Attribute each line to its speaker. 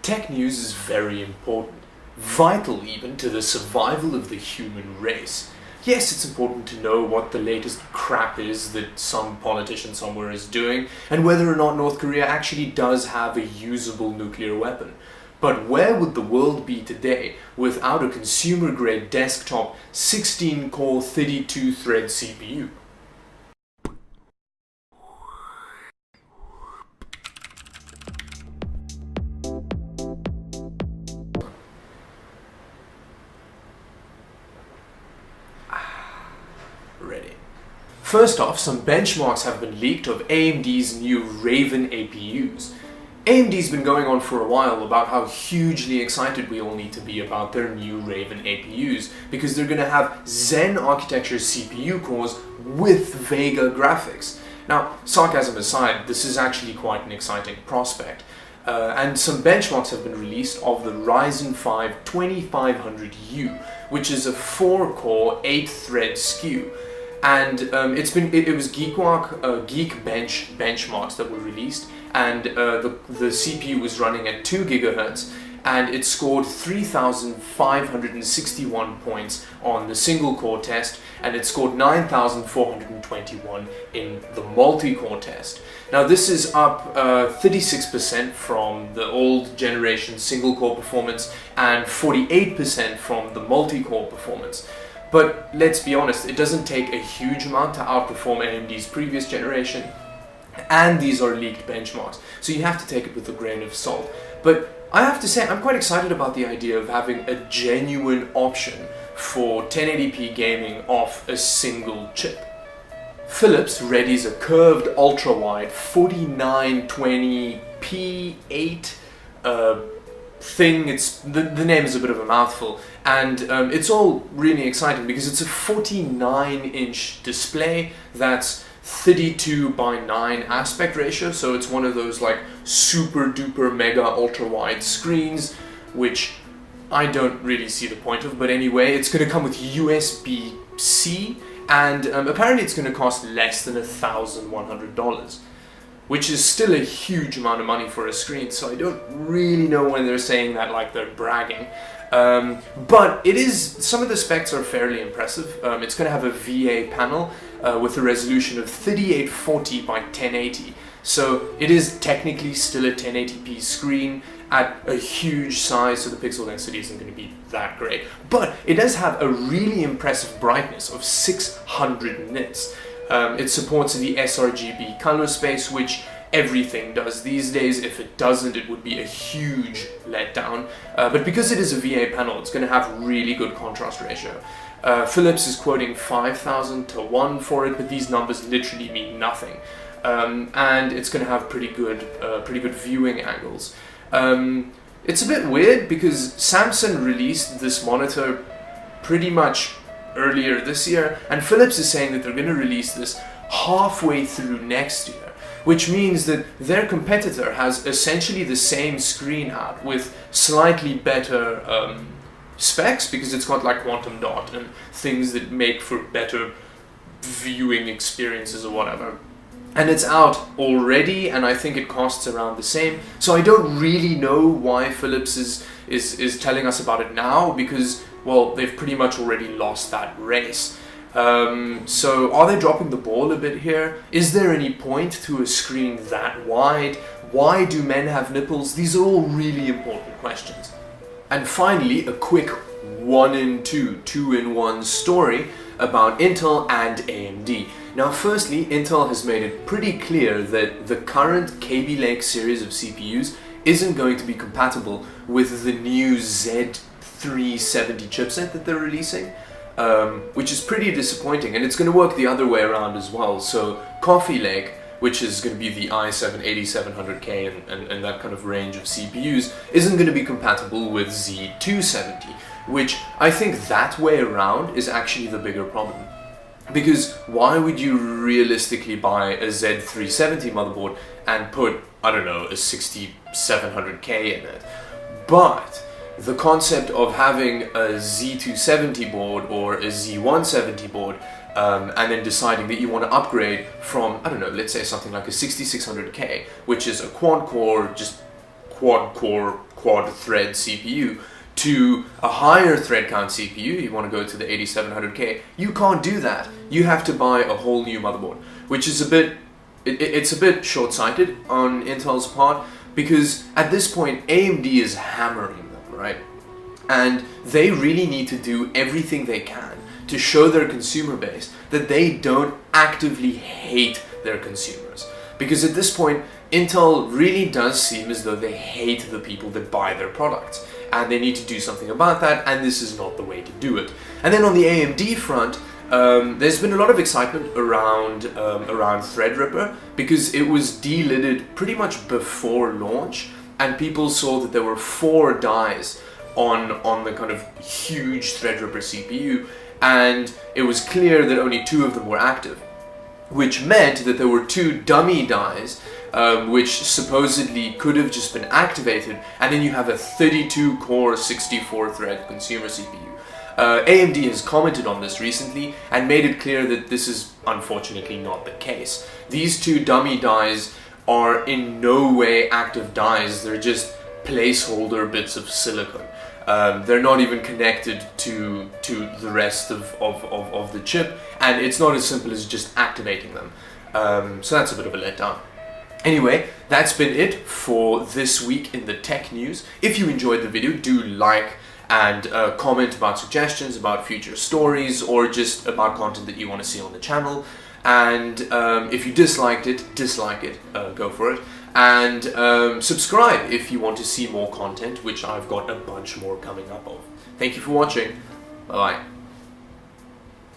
Speaker 1: Tech news is very important, vital even to the survival of the human race. Yes, it's important to know what the latest crap is that some politician somewhere is doing, and whether or not North Korea actually does have a usable nuclear weapon. But where would the world be today without a consumer-grade desktop 16-core 32-thread CPU? Ready. First off, some benchmarks have been leaked of AMD's new Raven APUs. AMD's been going on for a while about how hugely excited we all need to be about their new Raven APUs because they're going to have Zen architecture CPU cores with Vega graphics. Now, sarcasm aside, this is actually quite an exciting prospect. And some benchmarks have been released of the Ryzen 5 2500U, which is a 4-core, 8-thread SKU. And it was Geekbench benchmarks that were released, and the CPU was running at 2 GHz, and it scored 3,561 points on the single-core test, and it scored 9,421 in the multi-core test. Now this is up 36% from the old generation single-core performance and 48% from the multi-core performance. But let's be honest, it doesn't take a huge amount to outperform AMD's previous generation, and these are leaked benchmarks, so you have to take it with a grain of salt. But I have to say, I'm quite excited about the idea of having a genuine option for 1080p gaming off a single chip. Philips readies a curved ultra-wide 4920p8 thing. The name is a bit of a mouthful, and it's all really exciting because it's a 49-inch display that's 32 by 9 aspect ratio, so it's one of those like super duper mega ultra wide screens, which I don't really see the point of, but anyway, it's going to come with USB-C, and apparently it's going to cost less than $1,100. Which is still a huge amount of money for a screen, so I don't really know when they're saying that like they're bragging. But some of the specs are fairly impressive. It's going to have a VA panel with a resolution of 3840 by 1080. So it is technically still a 1080p screen at a huge size, so the pixel density isn't going to be that great. But it does have a really impressive brightness of 600 nits. It supports the sRGB color space, which everything does these days. If it doesn't, it would be a huge letdown. But because it is a VA panel, it's going to have really good contrast ratio. Philips is quoting 5,000 to 1 for it, but these numbers literally mean nothing. And it's going to have pretty good viewing angles. It's a bit weird because Samsung released this monitor pretty much earlier this year, and Philips is saying that they're going to release this halfway through next year, which means that their competitor has essentially the same screen out with slightly better specs, because it's got like quantum dot and things that make for better viewing experiences or whatever. And it's out already, and I think it costs around the same. So I don't really know why Philips is telling us about it now, because, well, they've pretty much already lost that race. So are they dropping the ball a bit here? Is there any point to a screen that wide? Why do men have nipples? These are all really important questions. And finally, a quick 1-in-2, 2-in-1 story about Intel and AMD. Now firstly, Intel has made it pretty clear that the current Kaby Lake series of CPUs isn't going to be compatible with the new Z370 chipset that they're releasing, which is pretty disappointing, and it's going to work the other way around as well. So Coffee Lake, which is going to be the i7-8700K and that kind of range of CPUs, isn't going to be compatible with Z270, which I think that way around is actually the bigger problem. Because why would you realistically buy a Z370 motherboard and put, I don't know, a 6700K in it? But the concept of having a Z270 board or a Z170 board, and then deciding that you want to upgrade from, I don't know, let's say something like a 6600K, which is a quad-core quad thread CPU to a higher thread count CPU, you want to go to the 8700K, you can't do that. You have to buy a whole new motherboard, which is it's a bit short-sighted on Intel's part, because at this point AMD is hammering them, right? And they really need to do everything they can to show their consumer base that they don't actively hate their consumers. Because at this point, Intel really does seem as though they hate the people that buy their products. And they need to do something about that, and this is not the way to do it. And then on the AMD front, there's been a lot of excitement around Threadripper, because it was delidded pretty much before launch, and people saw that there were 4 dies on the kind of huge Threadripper CPU, and it was clear that only 2 of them were active, which meant that there were 2 dummy dies which supposedly could have just been activated, and then you have a 32 core 64 thread consumer CPU. AMD has commented on this recently and made it clear that this is unfortunately not the case. These 2 dummy dies are in no way active dies, they're just placeholder bits of silicon. They're not even connected to the rest of the chip, and it's not as simple as just activating them. So that's a bit of a letdown. Anyway, that's been it for this week in the tech news. If you enjoyed the video, do like and comment about suggestions, about future stories, or just about content that you want to see on the channel. And if you disliked it, dislike it, go for it. And subscribe if you want to see more content, which I've got a bunch more coming up of. Thank you for watching. Bye bye.